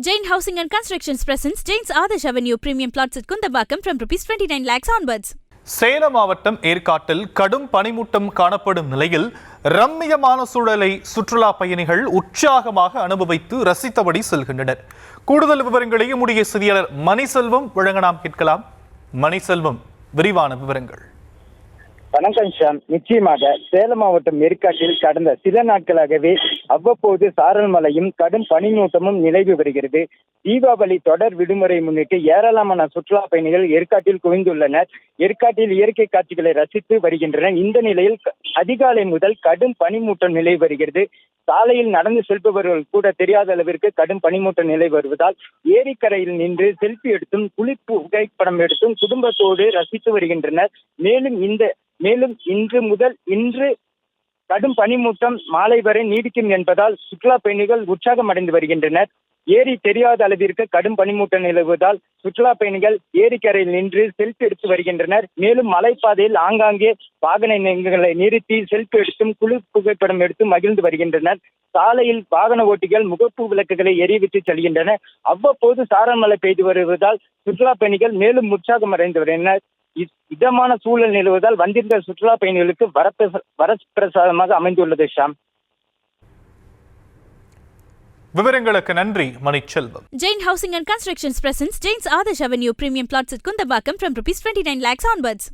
Jain Housing and Constructions presents Jain's Adarsh Avenue Premium Plots at Kundambakam from ₹29 lakhs onwards. Salem மாவட்டம் ஏற்காட்டில் கடும் பனிமூட்டம் காணப்படும் நிலையில் ரம்மியமான சூழலை சுற்றுலா பயணிகள் உற்சாகமாக அனுபவித்து ரசித்தபடி செல்கின்றனர். கூடுதல் விவரங்களை நம்முடைய செய்தியாளர் மணிசெல்வம் வழங்க நாம் கேட்கலாம். மணிசெல்வம், விரிவான விவரங்கள். வணக்கம் ஷாம். நிச்சயமாக சேலம் மாவட்டம் ஏற்காட்டில் கடந்த சில நாட்களாகவே அவ்வப்போது சாரல் மழையும் கடும் பனிமூட்டமும் நிலவி வருகிறது. தீபாவளி தொடர் விடுமுறை முன்னிட்டு ஏராளமான சுற்றுலா பயணிகள் ஏற்காட்டில் குவிந்துள்ளனர். ஏற்காட்டில் இயற்கை காட்சிகளை ரசித்து வருகின்றனர். இந்த நிலையில் அதிகாலை முதல் கடும் பனிமூட்டம் நிலவி வருகிறது. சாலையில் நடந்து செல்பவர்கள் கூட தெரியாத அளவிற்கு கடும் பனிமூட்டம் நிலை வருவதால் ஏரிக்கரையில் நின்று செல்ஃபி எடுத்தும் புகைப்படம் எடுத்தும் குடும்பத்தோடு ரசித்து வருகின்றனர். மேலும் இன்று கடும் பனிமூட்டம் மாலை வரை நீடிக்கும் என்பதால் சுற்றுலா பயணிகள் உற்சாகம் அடைந்து வருகின்றனர். ஏரி தெரியாத அளவிற்கு கடும் பனிமூட்டம் நிலவுவதால் சுற்றுலா பயணிகள் ஏரிக்கரையில் நின்று செல்ஃபி எடுத்து வருகின்றனர். மேலும் மலைப்பாதையில் ஆங்காங்கே வாகனங்களை நிறுத்தி செல்ஃபி எடுத்தும் புகைப்படம் எடுத்தும் மகிழ்ந்து வருகின்றனர். சாலையில் வாகன ஓட்டிகள் முகப்பு விளக்குகளை எரிவித்து செல்கின்றனர். அவ்வப்போது சாரல் மழை பெய்து வருவதால் சுற்றுலா பயணிகள் மேலும் உற்சாகம் அடைந்து வருகின்றனர். இதமான சூழல் நிலவுவதால் வந்திருந்த சுற்றுலா பயணிகளுக்கு வரப்பிரசாதமாக அமைந்துள்ளது. ஷாம், விவரங்களுக்கு நன்றி Manichelvam. Jain Housing and Constructions presents Jain's Adarsh Avenue Premium Plots at Kundambakam from ₹29 lakhs onwards.